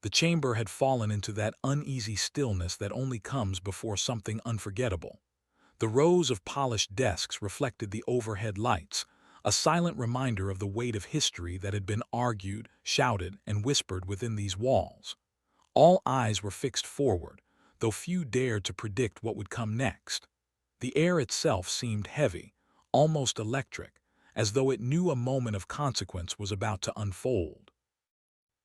The chamber had fallen into that uneasy stillness that only comes before something unforgettable. The rows of polished desks reflected the overhead lights, a silent reminder of the weight of history that had been argued, shouted, and whispered within these walls. All eyes were fixed forward, though few dared to predict what would come next. The air itself seemed heavy, almost electric, as though it knew a moment of consequence was about to unfold.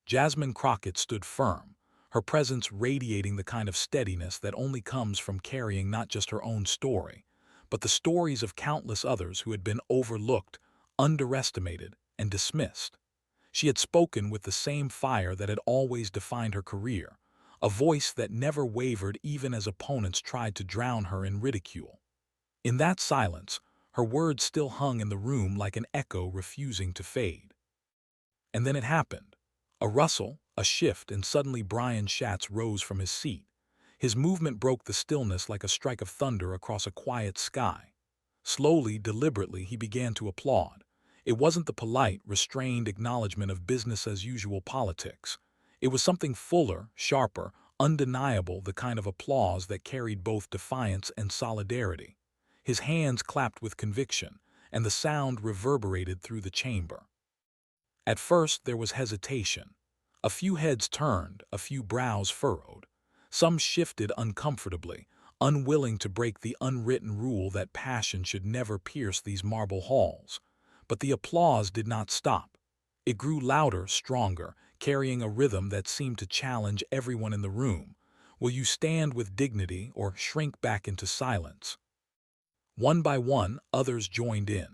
Jasmine Crockett stood firm, her presence radiating the kind of steadiness that only comes from carrying not just her own story, but the stories of countless others who had been overlooked, underestimated, and dismissed. She had spoken with the same fire that had always defined her career, a voice that never wavered even as opponents tried to drown her in ridicule. In that silence, her words still hung in the room like an echo refusing to fade. And then it happened. A rustle, a shift, and suddenly Brian Schatz rose from his seat. His movement broke the stillness like a strike of thunder across a quiet sky. Slowly, deliberately, he began to applaud. It wasn't the polite, restrained acknowledgement of business-as-usual politics. It was something fuller, sharper, undeniable, the kind of applause that carried both defiance and solidarity. His hands clapped with conviction, and the sound reverberated through the chamber. At first there was hesitation. A few heads turned, a few brows furrowed. Some shifted uncomfortably, unwilling to break the unwritten rule that passion should never pierce these marble halls. But the applause did not stop. It grew louder, stronger, carrying a rhythm that seemed to challenge everyone in the room. Will you stand with dignity or shrink back into silence? One by one, others joined in.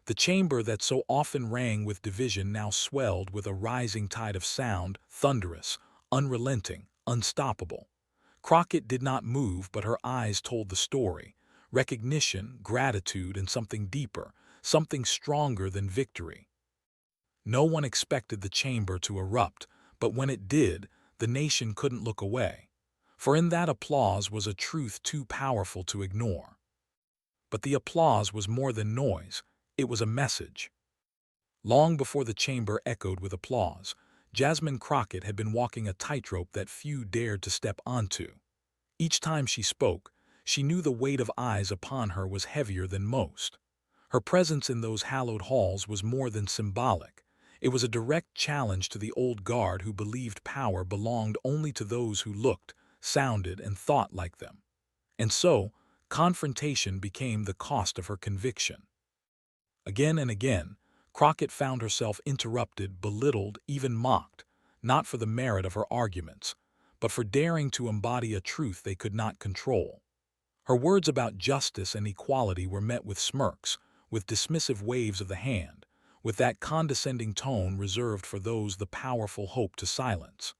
The chamber that so often rang with division now swelled with a rising tide of sound, thunderous, unrelenting, unstoppable. Crockett did not move, but her eyes told the story. Recognition, gratitude, and something deeper, something stronger than victory. No one expected the chamber to erupt, but when it did, the nation couldn't look away. For in that applause was a truth too powerful to ignore. But the applause was more than noise. It was a message. Long before the chamber echoed with applause, Jasmine Crockett had been walking a tightrope that few dared to step onto. Each time she spoke, she knew the weight of eyes upon her was heavier than most. Her presence in those hallowed halls was more than symbolic. It was a direct challenge to the old guard who believed power belonged only to those who looked, sounded, and thought like them. And so, confrontation became the cost of her conviction. Again and again, Crockett found herself interrupted, belittled, even mocked, not for the merit of her arguments, but for daring to embody a truth they could not control. Her words about justice and equality were met with smirks, with dismissive waves of the hand, with that condescending tone reserved for those the powerful hope to silence.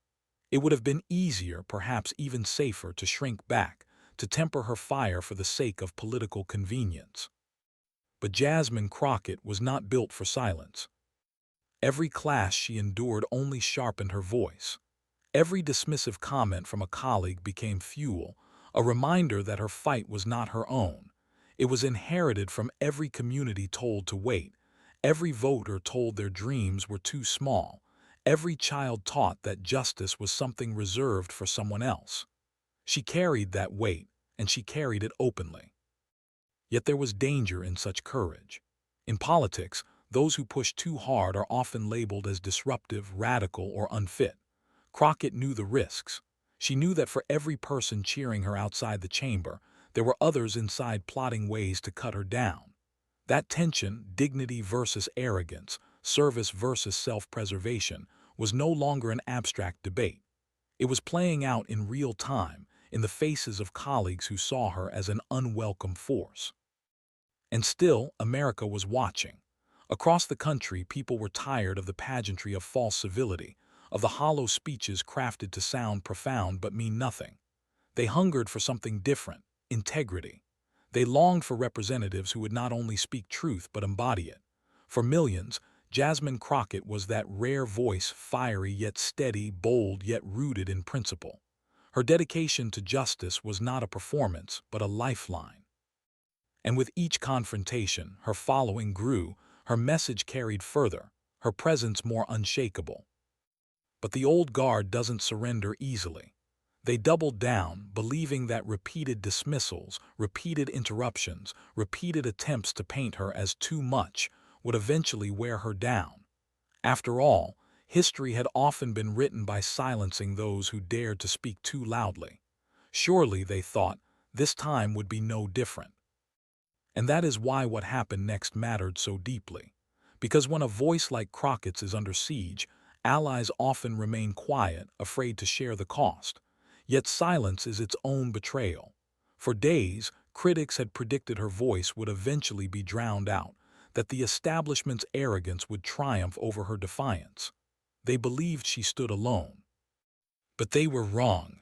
It would have been easier, perhaps even safer, to shrink back, to temper her fire for the sake of political convenience. But Jasmine Crockett was not built for silence. Every clash she endured only sharpened her voice. Every dismissive comment from a colleague became fuel, a reminder that her fight was not her own. It was inherited from every community told to wait, every voter told their dreams were too small, every child taught that justice was something reserved for someone else. She carried that weight, and she carried it openly. Yet there was danger in such courage. In politics, those who push too hard are often labeled as disruptive, radical, or unfit. Crockett knew the risks. She knew that for every person cheering her outside the chamber, there were others inside plotting ways to cut her down. That tension, dignity versus arrogance, service versus self-preservation, was no longer an abstract debate. It was playing out in real time, in the faces of colleagues who saw her as an unwelcome force. And still, America was watching. Across the country, people were tired of the pageantry of false civility, of the hollow speeches crafted to sound profound but mean nothing. They hungered for something different, integrity. They longed for representatives who would not only speak truth but embody it. For millions, Jasmine Crockett was that rare voice, fiery yet steady, bold yet rooted in principle. Her dedication to justice was not a performance, but a lifeline. And with each confrontation, her following grew, her message carried further, her presence more unshakable. But the old guard doesn't surrender easily. They doubled down, believing that repeated dismissals, repeated interruptions, repeated attempts to paint her as too much would eventually wear her down. After all, history had often been written by silencing those who dared to speak too loudly. Surely, they thought, this time would be no different. And that is why what happened next mattered so deeply. Because when a voice like Crockett's is under siege, allies often remain quiet, afraid to share the cost. Yet silence is its own betrayal. For days, critics had predicted her voice would eventually be drowned out, that the establishment's arrogance would triumph over her defiance. They believed she stood alone. But they were wrong.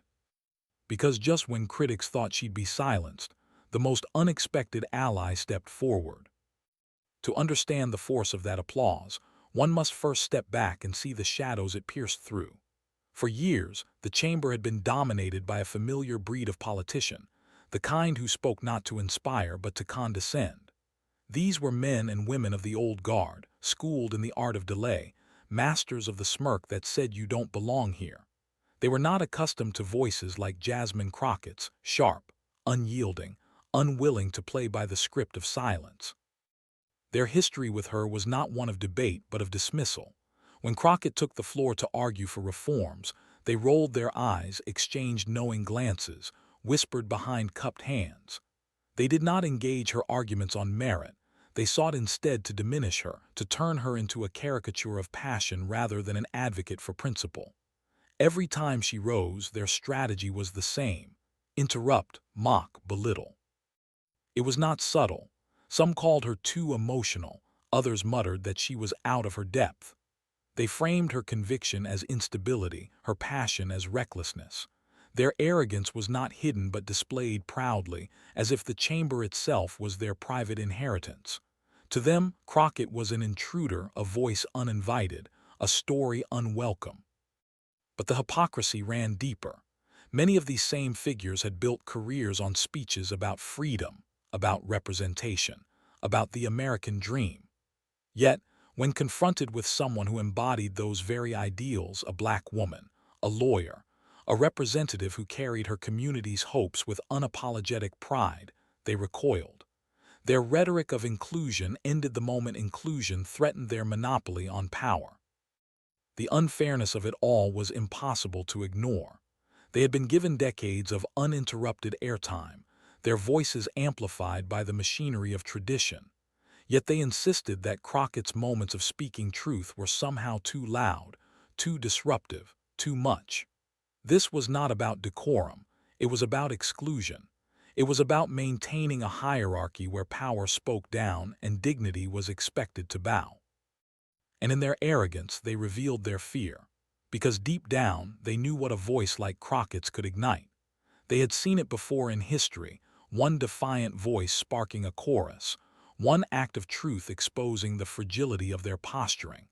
Because just when critics thought she'd be silenced, the most unexpected ally stepped forward. To understand the force of that applause, one must first step back and see the shadows it pierced through. For years, the chamber had been dominated by a familiar breed of politician, the kind who spoke not to inspire but to condescend. These were men and women of the old guard, schooled in the art of delay, masters of the smirk that said you don't belong here. They were not accustomed to voices like Jasmine Crockett's, sharp, unyielding, unwilling to play by the script of silence. Their history with her was not one of debate but of dismissal. When Crockett took the floor to argue for reforms, they rolled their eyes, exchanged knowing glances, whispered behind cupped hands. They did not engage her arguments on merit. They sought instead to diminish her, to turn her into a caricature of passion rather than an advocate for principle. Every time she rose, their strategy was the same: interrupt, mock, belittle. It was not subtle. Some called her too emotional, others muttered that she was out of her depth. They framed her conviction as instability, her passion as recklessness. Their arrogance was not hidden but displayed proudly, as if the chamber itself was their private inheritance. To them, Crockett was an intruder, a voice uninvited, a story unwelcome. But the hypocrisy ran deeper. Many of these same figures had built careers on speeches about freedom, about representation, about the American dream. Yet, when confronted with someone who embodied those very ideals, a black woman, a lawyer, a representative who carried her community's hopes with unapologetic pride, they recoiled. Their rhetoric of inclusion ended the moment inclusion threatened their monopoly on power. The unfairness of it all was impossible to ignore. They had been given decades of uninterrupted airtime, their voices amplified by the machinery of tradition. Yet they insisted that Crockett's moments of speaking truth were somehow too loud, too disruptive, too much. This was not about decorum. It was about exclusion. It was about maintaining a hierarchy where power spoke down and dignity was expected to bow. And in their arrogance, they revealed their fear. Because deep down, they knew what a voice like Crockett's could ignite. They had seen it before in history, one defiant voice sparking a chorus, one act of truth exposing the fragility of their posturing.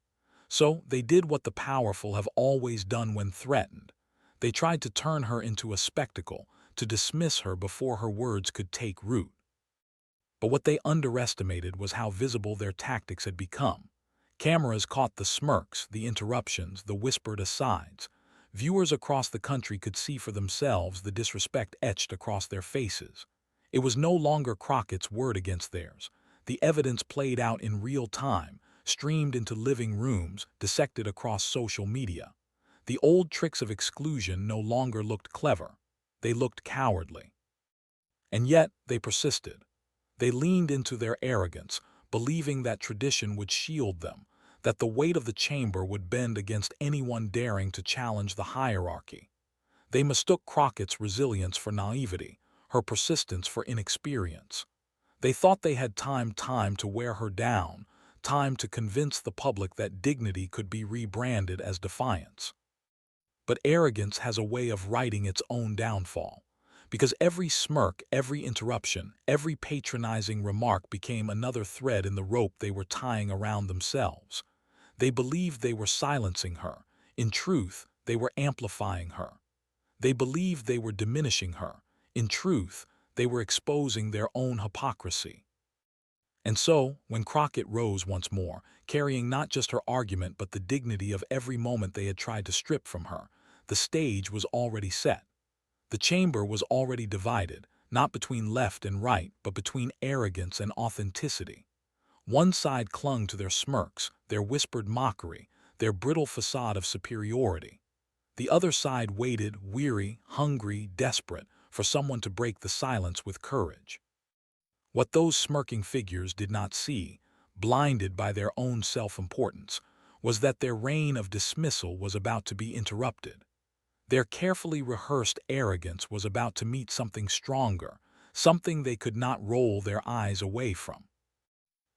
So they did what the powerful have always done when threatened. They tried to turn her into a spectacle, to dismiss her before her words could take root. But what they underestimated was how visible their tactics had become. Cameras caught the smirks, the interruptions, the whispered asides. Viewers across the country could see for themselves the disrespect etched across their faces. It was no longer Crockett's word against theirs. The evidence played out in real time, streamed into living rooms, dissected across social media. The old tricks of exclusion no longer looked clever. They looked cowardly. And yet they persisted. They leaned into their arrogance, believing that tradition would shield them, that the weight of the chamber would bend against anyone daring to challenge the hierarchy. They mistook Crockett's resilience for naivety, her persistence for inexperience. They thought they had time to wear her down, time to convince the public that dignity could be rebranded as defiance. But arrogance has a way of writing its own downfall. Because every smirk, every interruption, every patronizing remark became another thread in the rope they were tying around themselves. They believed they were silencing her. In truth, they were amplifying her. They believed they were diminishing her. In truth, they were exposing their own hypocrisy. And so, when Crockett rose once more, carrying not just her argument but the dignity of every moment they had tried to strip from her, the stage was already set. The chamber was already divided, not between left and right, but between arrogance and authenticity. One side clung to their smirks, their whispered mockery, their brittle facade of superiority. The other side waited, weary, hungry, desperate, for someone to break the silence with courage. What those smirking figures did not see, blinded by their own self-importance, was that their reign of dismissal was about to be interrupted. Their carefully rehearsed arrogance was about to meet something stronger, something they could not roll their eyes away from.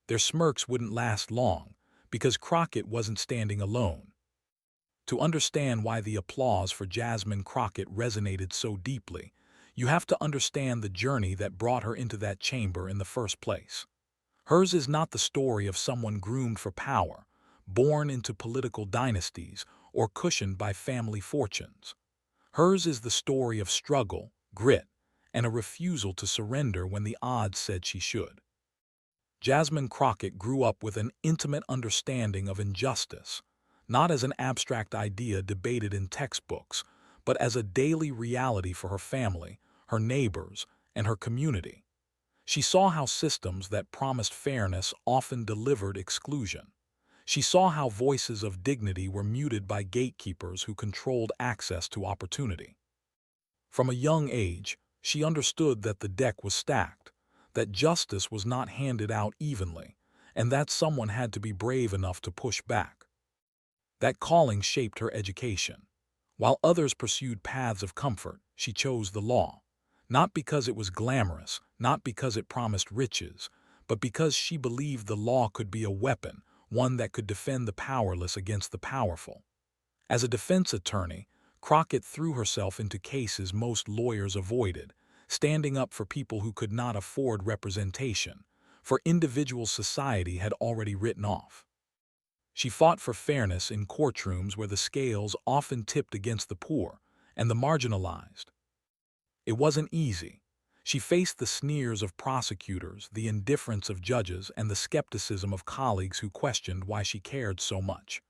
Their smirks wouldn't last long, because Crockett wasn't standing alone. To understand why the applause for Jasmine Crockett resonated so deeply, you have to understand the journey that brought her into that chamber in the first place. Hers is not the story of someone groomed for power, born into political dynasties, or cushioned by family fortunes. Hers is the story of struggle, grit, and a refusal to surrender when the odds said she should. Jasmine Crockett grew up with an intimate understanding of injustice, not as an abstract idea debated in textbooks, but as a daily reality for her family, her neighbors, and her community. She saw how systems that promised fairness often delivered exclusion. She saw how voices of dignity were muted by gatekeepers who controlled access to opportunity. From a young age, she understood that the deck was stacked, that justice was not handed out evenly, and that someone had to be brave enough to push back. That calling shaped her education. While others pursued paths of comfort, she chose the law. Not because it was glamorous, not because it promised riches, but because she believed the law could be a weapon, one that could defend the powerless against the powerful. As a defense attorney, Crockett threw herself into cases most lawyers avoided, standing up for people who could not afford representation, for individuals society had already written off. She fought for fairness in courtrooms where the scales often tipped against the poor and the marginalized. It wasn't easy. She faced the sneers of prosecutors, the indifference of judges, and the skepticism of colleagues who questioned why she cared so much.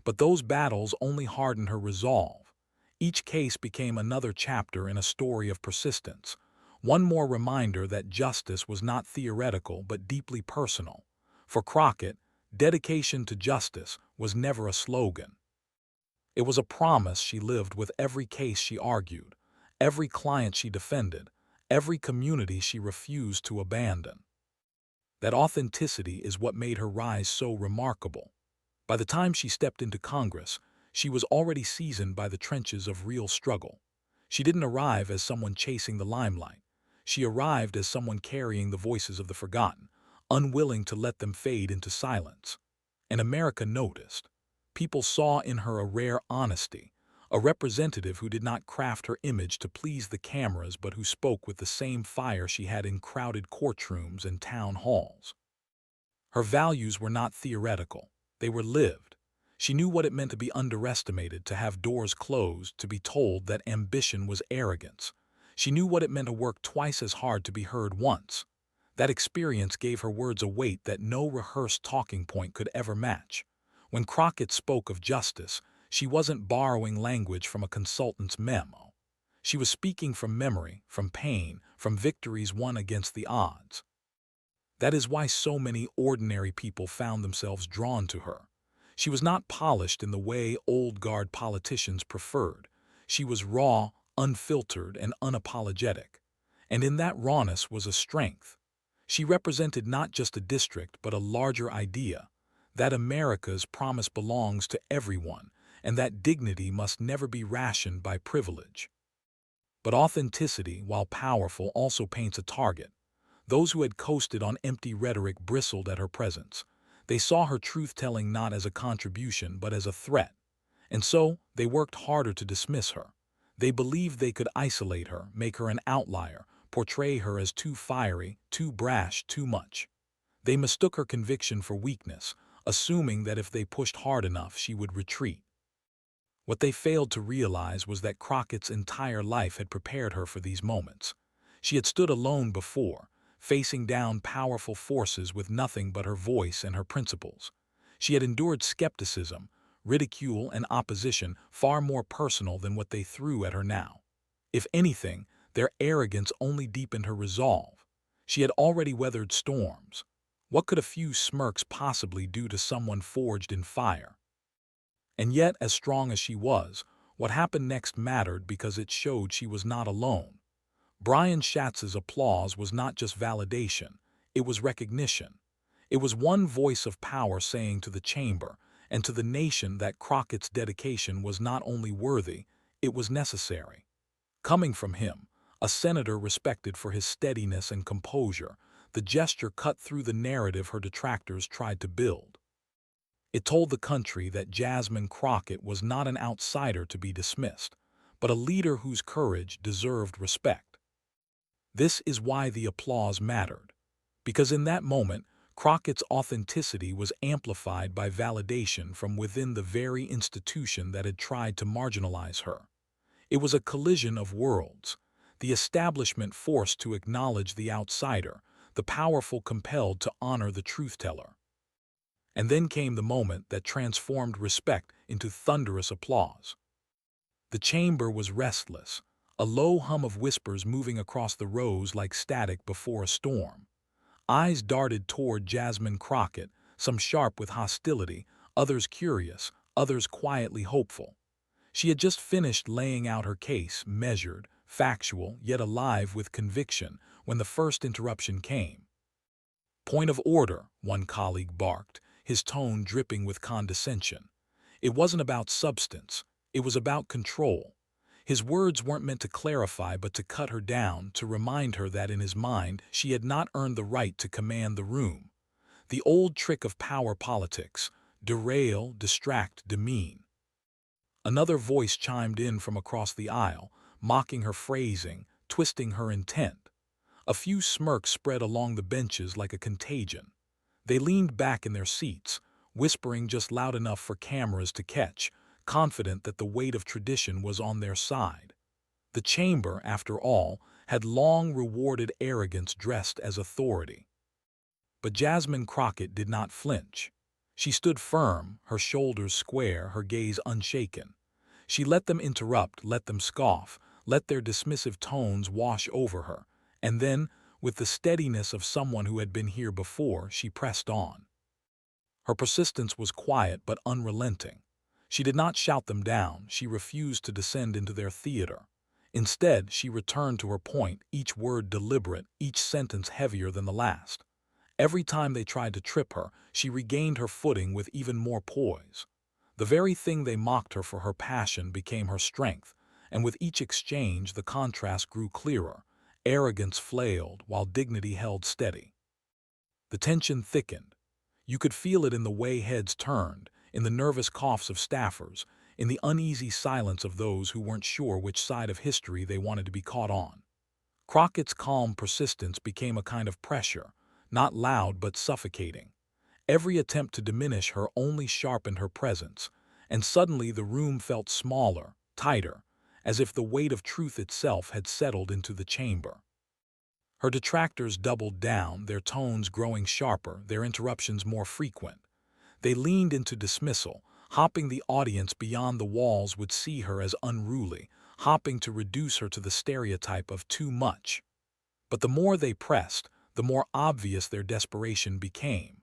But those battles only hardened her resolve. Each case became another chapter in a story of persistence, one more reminder that justice was not theoretical but deeply personal. For Crockett, dedication to justice was never a slogan. It was a promise she lived with every case she argued, every client she defended, every community she refused to abandon. That authenticity is what made her rise so remarkable. By the time she stepped into Congress, she was already seasoned by the trenches of real struggle. She didn't arrive as someone chasing the limelight. She arrived as someone carrying the voices of the forgotten, unwilling to let them fade into silence. And America noticed. People saw in her a rare honesty, a representative who did not craft her image to please the cameras but who spoke with the same fire she had in crowded courtrooms and town halls. Her values were not theoretical. They were lived. She knew what it meant to be underestimated, to have doors closed, to be told that ambition was arrogance. She knew what it meant to work twice as hard to be heard once. That experience gave her words a weight that no rehearsed talking point could ever match. When Crockett spoke of justice, she wasn't borrowing language from a consultant's memo. She was speaking from memory, from pain, from victories won against the odds. That is why so many ordinary people found themselves drawn to her. She was not polished in the way old-guard politicians preferred. She was raw, unfiltered, and unapologetic. And in that rawness was a strength. She represented not just a district, but a larger idea, that America's promise belongs to everyone, and that dignity must never be rationed by privilege. But authenticity, while powerful, also paints a target. Those who had coasted on empty rhetoric bristled at her presence. They saw her truth-telling not as a contribution, but as a threat. And so, they worked harder to dismiss her. They believed they could isolate her, make her an outlier, portray her as too fiery, too brash, too much. They mistook her conviction for weakness, assuming that if they pushed hard enough, she would retreat. What they failed to realize was that Crockett's entire life had prepared her for these moments. She had stood alone before, facing down powerful forces with nothing but her voice and her principles. She had endured skepticism, ridicule, and opposition far more personal than what they threw at her now. If anything, their arrogance only deepened her resolve. She had already weathered storms. What could a few smirks possibly do to someone forged in fire? And yet, as strong as she was, what happened next mattered because it showed she was not alone. Brian Schatz's applause was not just validation, it was recognition. It was one voice of power saying to the chamber and to the nation that Crockett's dedication was not only worthy, it was necessary. Coming from him, a senator respected for his steadiness and composure, the gesture cut through the narrative her detractors tried to build. It told the country that Jasmine Crockett was not an outsider to be dismissed, but a leader whose courage deserved respect. This is why the applause mattered, because in that moment, Crockett's authenticity was amplified by validation from within the very institution that had tried to marginalize her. It was a collision of worlds, the establishment forced to acknowledge the outsider, the powerful compelled to honor the truth-teller. And then came the moment that transformed respect into thunderous applause. The chamber was restless, a low hum of whispers moving across the rows like static before a storm. Eyes darted toward Jasmine Crockett, some sharp with hostility, others curious, others quietly hopeful. She had just finished laying out her case, measured, factual, yet alive with conviction, when the first interruption came. "Point of order," one colleague barked, his tone dripping with condescension. It wasn't about substance, it was about control. His words weren't meant to clarify but to cut her down, to remind her that in his mind she had not earned the right to command the room. The old trick of power politics: derail, distract, demean. Another voice chimed in from across the aisle, mocking her phrasing, twisting her intent. A few smirks spread along the benches like a contagion. They leaned back in their seats, whispering just loud enough for cameras to catch, confident that the weight of tradition was on their side. The chamber, after all, had long rewarded arrogance dressed as authority. But Jasmine Crockett did not flinch. She stood firm, her shoulders square, her gaze unshaken. She let them interrupt, let them scoff, let their dismissive tones wash over her, and then, with the steadiness of someone who had been here before, she pressed on. Her persistence was quiet but unrelenting. She did not shout them down, she refused to descend into their theater. Instead, she returned to her point, each word deliberate, each sentence heavier than the last. Every time they tried to trip her, she regained her footing with even more poise. The very thing they mocked her for, her passion, became her strength, and with each exchange the contrast grew clearer. Arrogance flailed, while dignity held steady. The tension thickened. You could feel it in the way heads turned, in the nervous coughs of staffers, in the uneasy silence of those who weren't sure which side of history they wanted to be caught on. Crockett's calm persistence became a kind of pressure, not loud but suffocating. Every attempt to diminish her only sharpened her presence, and suddenly the room felt smaller, tighter, as if the weight of truth itself had settled into the chamber. Her detractors doubled down, their tones growing sharper, their interruptions more frequent. They leaned into dismissal, hoping the audience beyond the walls would see her as unruly, hoping to reduce her to the stereotype of too much. But the more they pressed, the more obvious their desperation became.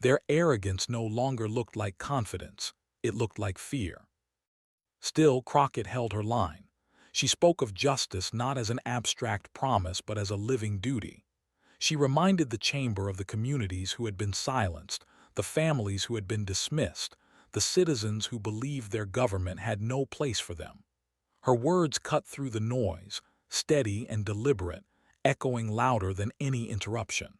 Their arrogance no longer looked like confidence, it looked like fear. Still, Crockett held her line. She spoke of justice not as an abstract promise but as a living duty. She reminded the chamber of the communities who had been silenced, the families who had been dismissed, the citizens who believed their government had no place for them. Her words cut through the noise, steady and deliberate, echoing louder than any interruption.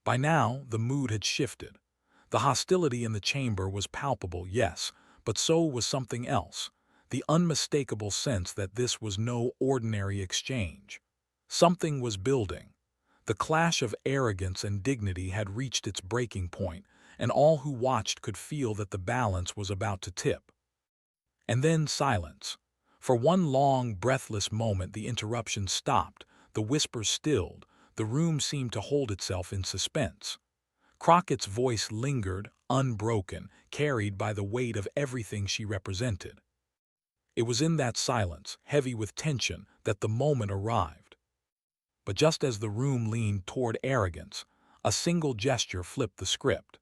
By now, the mood had shifted. The hostility in the chamber was palpable, yes, but so was something else, the unmistakable sense that this was no ordinary exchange. Something was building. The clash of arrogance and dignity had reached its breaking point, and all who watched could feel that the balance was about to tip. And then silence. For one long, breathless moment the interruption stopped, the whispers stilled, The room seemed to hold itself in suspense. Crockett's voice lingered, unbroken, carried by the weight of everything she represented. It was in that silence, heavy with tension, that the moment arrived. But just as the room leaned toward arrogance, a single gesture flipped the script.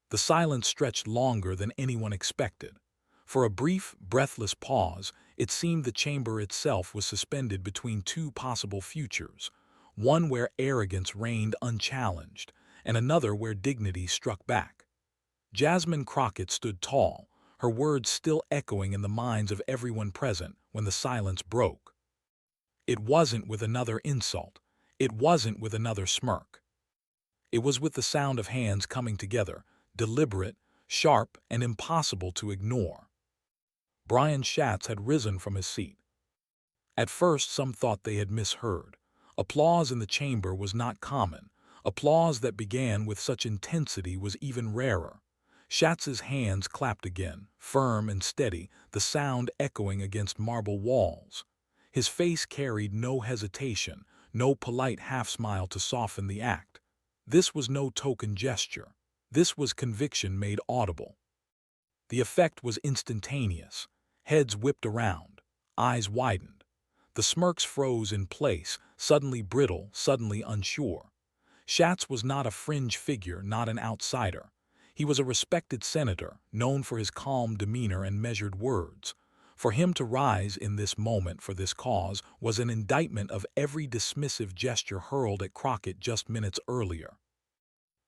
The silence stretched longer than anyone expected. For a brief, breathless pause, it seemed the chamber itself was suspended between two possible futures, one where arrogance reigned unchallenged, and another where dignity struck back. Jasmine Crockett stood tall, her words still echoing in the minds of everyone present when the silence broke. It wasn't with another insult. It wasn't with another smirk. It was with the sound of hands coming together, deliberate, sharp, and impossible to ignore. Brian Schatz had risen from his seat. At first, some thought they had misheard. Applause in the chamber was not common. Applause that began with such intensity was even rarer. Schatz's hands clapped again, firm and steady, the sound echoing against marble walls. His face carried no hesitation, no polite half-smile to soften the act. This was no token gesture. This was conviction made audible. The effect was instantaneous. Heads whipped around, eyes widened. The smirks froze in place, suddenly brittle, suddenly unsure. Schatz was not a fringe figure, not an outsider. He was a respected senator, known for his calm demeanor and measured words. For him to rise in this moment for this cause was an indictment of every dismissive gesture hurled at Crockett just minutes earlier.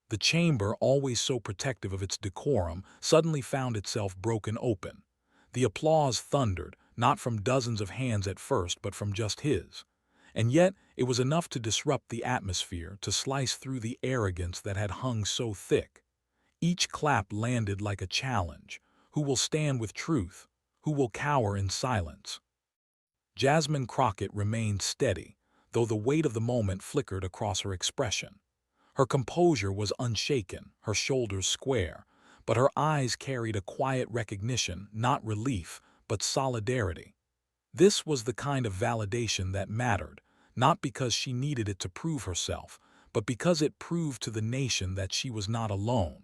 The chamber, always so protective of its decorum, suddenly found itself broken open. The applause thundered, not from dozens of hands at first, but from just his. And yet, it was enough to disrupt the atmosphere, to slice through the arrogance that had hung so thick. Each clap landed like a challenge. Who will stand with truth? Who will cower in silence? Jasmine Crockett remained steady, though the weight of the moment flickered across her expression. Her composure was unshaken, her shoulders square, but her eyes carried a quiet recognition, not relief, but solidarity. This was the kind of validation that mattered, not because she needed it to prove herself, but because it proved to the nation that she was not alone.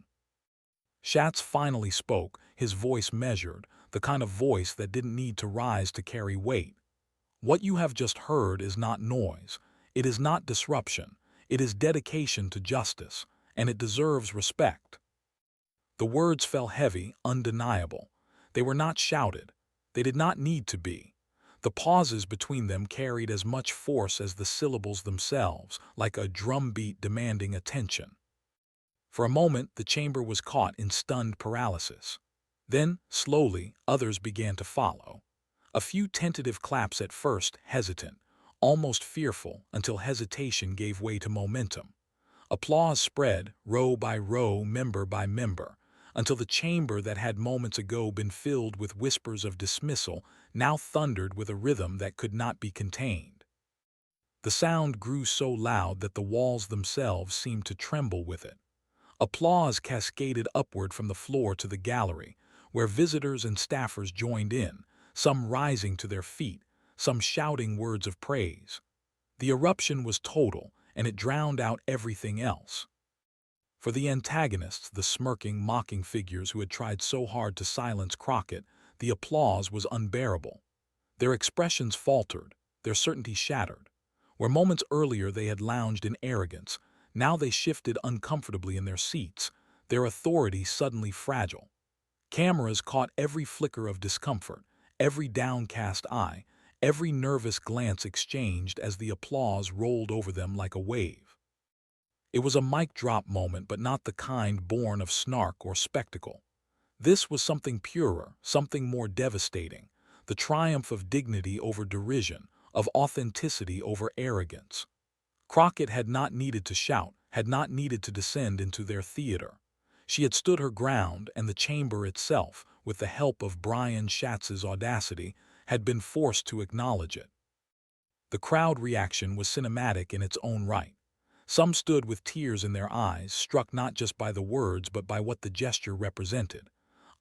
Schatz finally spoke, his voice measured, the kind of voice that didn't need to rise to carry weight. What you have just heard is not noise. It is not disruption. It is dedication to justice, and it deserves respect. The words fell heavy, undeniable. They were not shouted. They did not need to be. The pauses between them carried as much force as the syllables themselves, like a drumbeat demanding attention. For a moment, the chamber was caught in stunned paralysis. Then, slowly, others began to follow. A few tentative claps at first, hesitant, almost fearful, until hesitation gave way to momentum. Applause spread, row by row, member by member, until the chamber that had moments ago been filled with whispers of dismissal now thundered with a rhythm that could not be contained. The sound grew so loud that the walls themselves seemed to tremble with it. Applause cascaded upward from the floor to the gallery, where visitors and staffers joined in, some rising to their feet, some shouting words of praise. The eruption was total, and it drowned out everything else. For the antagonists, the smirking, mocking figures who had tried so hard to silence Crockett, the applause was unbearable. Their expressions faltered, their certainty shattered. Where moments earlier they had lounged in arrogance, now they shifted uncomfortably in their seats, their authority suddenly fragile. Cameras caught every flicker of discomfort, every downcast eye, every nervous glance exchanged as the applause rolled over them like a wave. It was a mic drop moment, but not the kind born of snark or spectacle. This was something purer, something more devastating, the triumph of dignity over derision, of authenticity over arrogance. Crockett had not needed to shout, had not needed to descend into their theater. She had stood her ground, and the chamber itself, with the help of Brian Schatz's audacity, had been forced to acknowledge it. The crowd reaction was cinematic in its own right. Some stood with tears in their eyes, struck not just by the words but by what the gesture represented.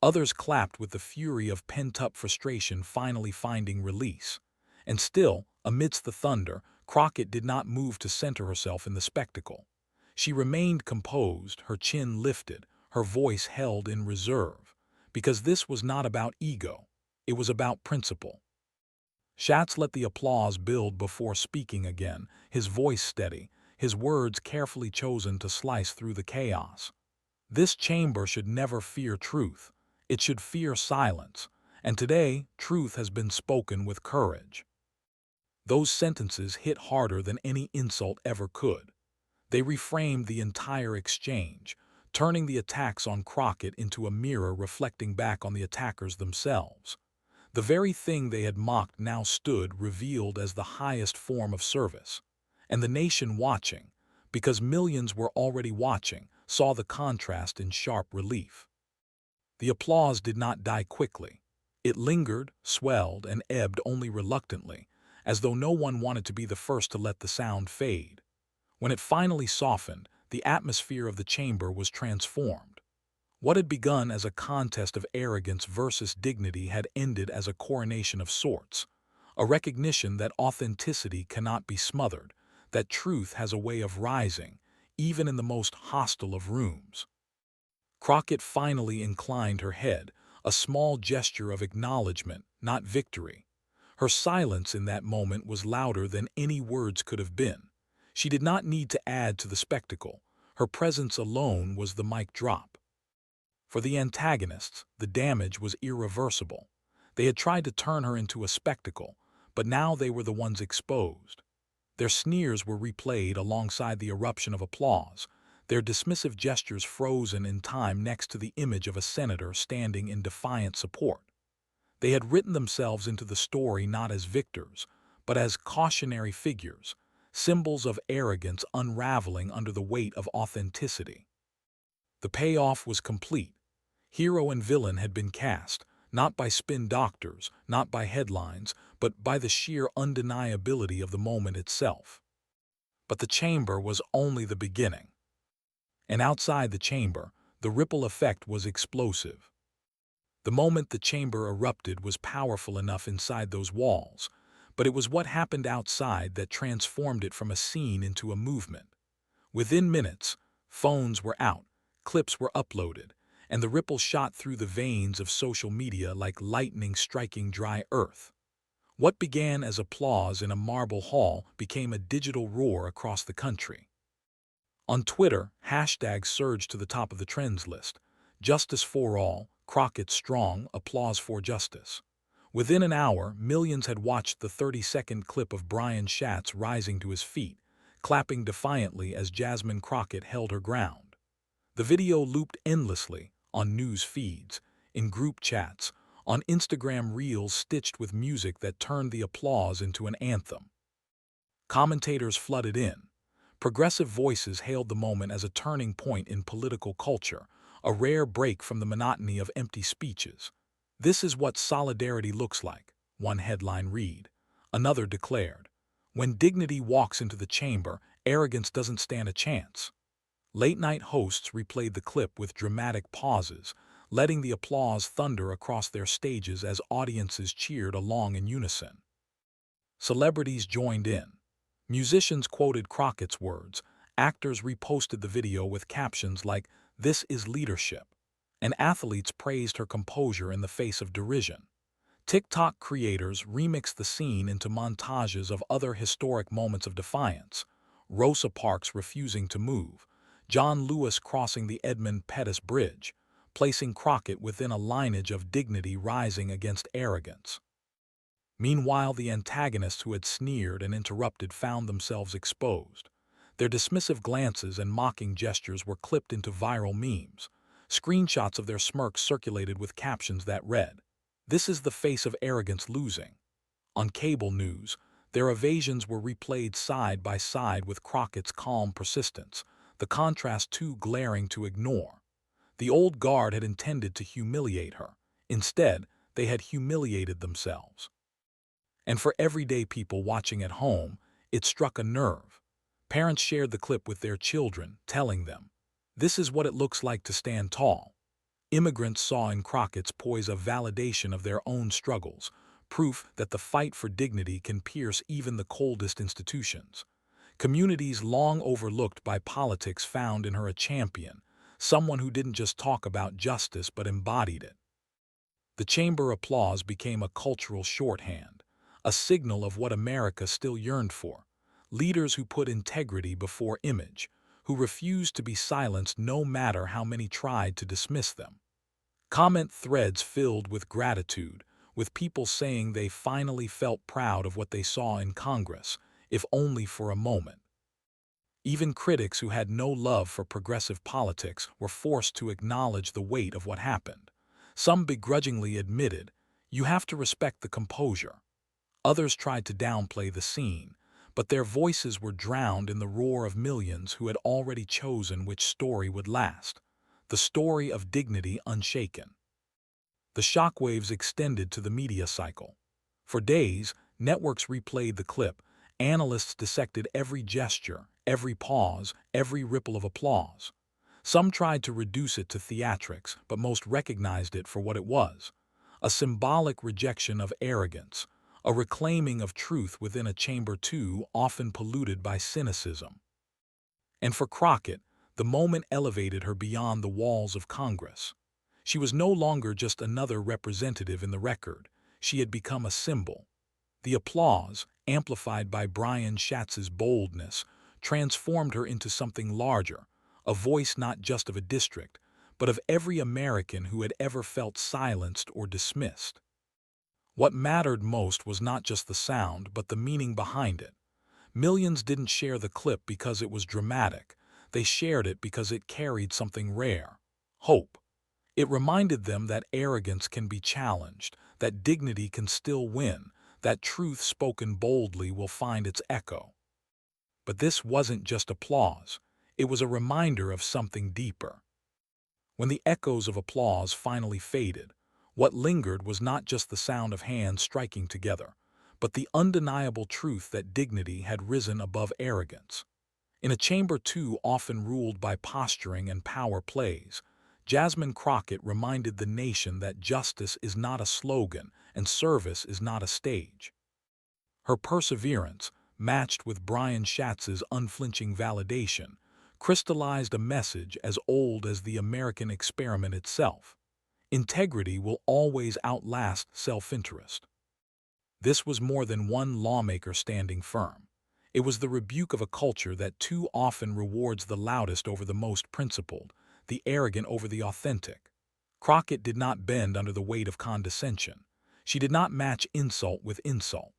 Others clapped with the fury of pent-up frustration finally finding release. And still, amidst the thunder, Crockett did not move to center herself in the spectacle. She remained composed, her chin lifted, her voice held in reserve, because this was not about ego, it was about principle. Schatz let the applause build before speaking again, his voice steady, his words carefully chosen to slice through the chaos. This chamber should never fear truth, it should fear silence, and today truth has been spoken with courage. Those sentences hit harder than any insult ever could. They reframed the entire exchange, turning the attacks on Crockett into a mirror reflecting back on the attackers themselves. The very thing they had mocked now stood revealed as the highest form of service. And the nation watching, because millions were already watching, saw the contrast in sharp relief. The applause did not die quickly. It lingered, swelled, and ebbed only reluctantly, as though no one wanted to be the first to let the sound fade. When it finally softened, the atmosphere of the chamber was transformed. What had begun as a contest of arrogance versus dignity had ended as a coronation of sorts, a recognition that authenticity cannot be smothered, that truth has a way of rising, even in the most hostile of rooms. Crockett finally inclined her head, a small gesture of acknowledgement, not victory. Her silence in that moment was louder than any words could have been. She did not need to add to the spectacle. Her presence alone was the mic drop. For the antagonists, the damage was irreversible. They had tried to turn her into a spectacle, but now they were the ones exposed. Their sneers were replayed alongside the eruption of applause, their dismissive gestures frozen in time next to the image of a senator standing in defiant support. They had written themselves into the story not as victors, but as cautionary figures, symbols of arrogance unraveling under the weight of authenticity. The payoff was complete. Hero and villain had been cast, not by spin doctors, not by headlines, but by the sheer undeniability of the moment itself. But the chamber was only the beginning. And outside the chamber, the ripple effect was explosive. The moment the chamber erupted was powerful enough inside those walls, but it was what happened outside that transformed it from a scene into a movement. Within minutes, phones were out, clips were uploaded, and the ripple shot through the veins of social media like lightning striking dry earth. What began as applause in a marble hall became a digital roar across the country. On Twitter, hashtags surged to the top of the trends list. Justice for all, Crockett strong, applause for justice. Within an hour, millions had watched the 30-second clip of Brian Schatz rising to his feet, clapping defiantly as Jasmine Crockett held her ground. The video looped endlessly, on news feeds, in group chats, on Instagram reels stitched with music that turned the applause into an anthem. Commentators flooded in. Progressive voices hailed the moment as a turning point in political culture, a rare break from the monotony of empty speeches. "This is what solidarity looks like," one headline read. Another declared, "When dignity walks into the chamber, arrogance doesn't stand a chance." Late-night hosts replayed the clip with dramatic pauses, letting the applause thunder across their stages as audiences cheered along in unison. Celebrities joined in. Musicians quoted Crockett's words, actors reposted the video with captions like, "This is leadership," and athletes praised her composure in the face of derision. TikTok creators remixed the scene into montages of other historic moments of defiance: Rosa Parks refusing to move, John Lewis crossing the Edmund Pettus Bridge, placing Crockett within a lineage of dignity rising against arrogance. Meanwhile, the antagonists who had sneered and interrupted found themselves exposed. Their dismissive glances and mocking gestures were clipped into viral memes. Screenshots of their smirks circulated with captions that read, "This is the face of arrogance losing." On cable news, their evasions were replayed side by side with Crockett's calm persistence, the contrast too glaring to ignore. The old guard had intended to humiliate her. Instead, they had humiliated themselves. And for everyday people watching at home, it struck a nerve. Parents shared the clip with their children, telling them, "This is what it looks like to stand tall." Immigrants saw in Crockett's poise a validation of their own struggles, proof that the fight for dignity can pierce even the coldest institutions. Communities long overlooked by politics found in her a champion, someone who didn't just talk about justice but embodied it. The chamber applause became a cultural shorthand, a signal of what America still yearned for: leaders who put integrity before image, who refused to be silenced no matter how many tried to dismiss them. Comment threads filled with gratitude, with people saying they finally felt proud of what they saw in Congress, if only for a moment. Even critics who had no love for progressive politics were forced to acknowledge the weight of what happened. Some begrudgingly admitted, "You have to respect the composure." Others tried to downplay the scene, but their voices were drowned in the roar of millions who had already chosen which story would last: the story of dignity unshaken. The shockwaves extended to the media cycle. For days, networks replayed the clip. Analysts dissected every gesture, every pause, every ripple of applause. Some tried to reduce it to theatrics, but most recognized it for what it was: a symbolic rejection of arrogance, a reclaiming of truth within a chamber too often polluted by cynicism. And for Crockett, the moment elevated her beyond the walls of Congress. She was no longer just another representative in the record. She had become a symbol. The applause, amplified by Brian Schatz's boldness, transformed her into something larger, a voice not just of a district, but of every American who had ever felt silenced or dismissed. What mattered most was not just the sound, but the meaning behind it. Millions didn't share the clip because it was dramatic. They shared it because it carried something rare: hope. It reminded them that arrogance can be challenged, that dignity can still win, that truth spoken boldly will find its echo. But this wasn't just applause. It was a reminder of something deeper. When the echoes of applause finally faded, what lingered was not just the sound of hands striking together, but the undeniable truth that dignity had risen above arrogance. In a chamber too often ruled by posturing and power plays, Jasmine Crockett reminded the nation that justice is not a slogan and service is not a stage. Her perseverance, matched with Brian Schatz's unflinching validation, crystallized a message as old as the American experiment itself: integrity will always outlast self-interest. This was more than one lawmaker standing firm. It was the rebuke of a culture that too often rewards the loudest over the most principled, the arrogant over the authentic. Crockett did not bend under the weight of condescension. She did not match insult with insult.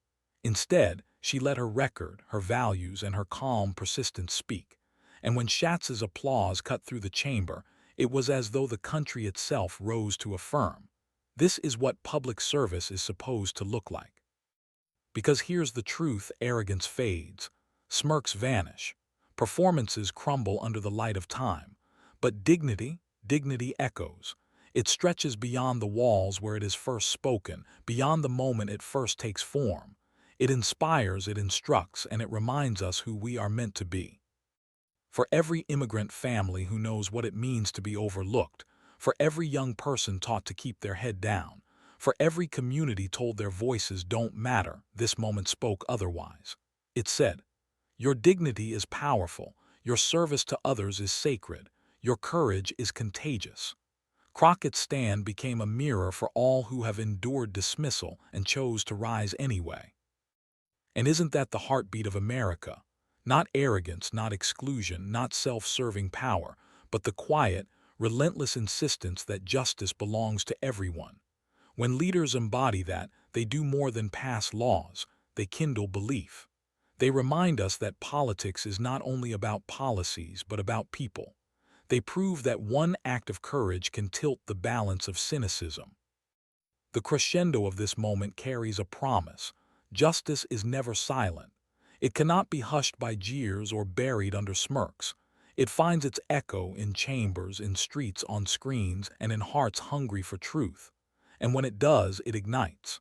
Instead, she let her record, her values, and her calm persistence speak. And when Schatz's applause cut through the chamber, it was as though the country itself rose to affirm: this is what public service is supposed to look like. Because here's the truth: arrogance fades, smirks vanish, performances crumble under the light of time. But dignity echoes. It stretches beyond the walls where it is first spoken, beyond the moment it first takes form. It inspires, it instructs, and it reminds us who we are meant to be. For every immigrant family who knows what it means to be overlooked, for every young person taught to keep their head down, for every community told their voices don't matter, this moment spoke otherwise. It said, "Your dignity is powerful, your service to others is sacred, your courage is contagious." Crockett's stand became a mirror for all who have endured dismissal and chose to rise anyway. And isn't that the heartbeat of America? Not arrogance, not exclusion, not self-serving power, but the quiet, relentless insistence that justice belongs to everyone. When leaders embody that, they do more than pass laws, they kindle belief. They remind us that politics is not only about policies, but about people. They prove that one act of courage can tilt the balance of cynicism. The crescendo of this moment carries a promise: justice is never silent. It cannot be hushed by jeers or buried under smirks. It finds its echo in chambers, in streets, on screens, and in hearts hungry for truth. And when it does, it ignites.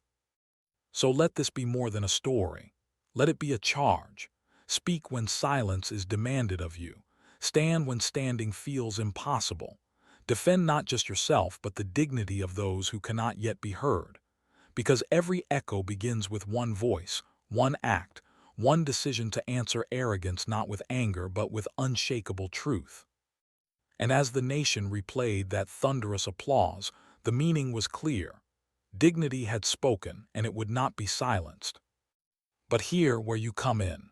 So let this be more than a story. Let it be a charge. Speak when silence is demanded of you. Stand when standing feels impossible. Defend not just yourself, but the dignity of those who cannot yet be heard. Because every echo begins with one voice, one act, one decision to answer arrogance not with anger but with unshakable truth. And as the nation replayed that thunderous applause, the meaning was clear. Dignity had spoken, and it would not be silenced. But here where you come in.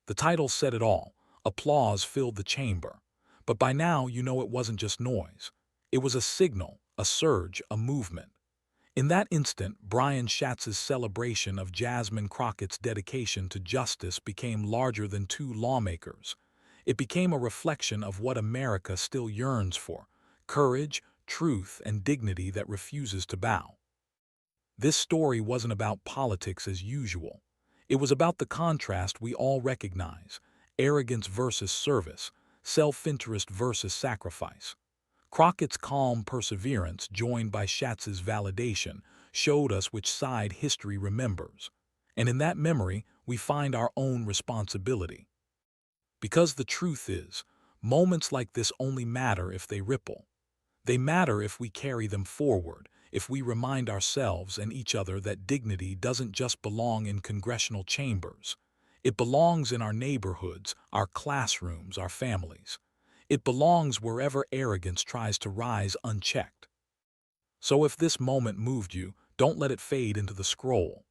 The title said it all. Applause filled the chamber. But by now you know it wasn't just noise. It was a signal, a surge, a movement. In that instant, Brian Schatz's celebration of Jasmine Crockett's dedication to justice became larger than two lawmakers. It became a reflection of what America still yearns for: courage, truth, and dignity that refuses to bow. This story wasn't about politics as usual. It was about the contrast we all recognize: arrogance versus service, self-interest versus sacrifice. Crockett's calm perseverance, joined by Schatz's validation, showed us which side history remembers. And in that memory, we find our own responsibility. Because the truth is, moments like this only matter if they ripple. They matter if we carry them forward, if we remind ourselves and each other that dignity doesn't just belong in congressional chambers. It belongs in our neighborhoods, our classrooms, our families. It belongs wherever arrogance tries to rise unchecked. So if this moment moved you, don't let it fade into the scroll.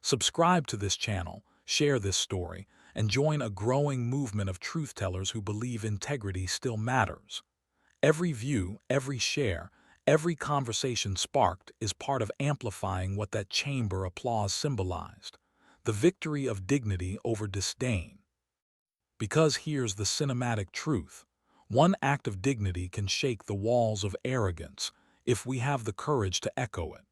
Subscribe to this channel, share this story, and join a growing movement of truth-tellers who believe integrity still matters. Every view, every share, every conversation sparked is part of amplifying what that chamber applause symbolized: the victory of dignity over disdain. Because here's the cinematic truth: one act of dignity can shake the walls of arrogance if we have the courage to echo it.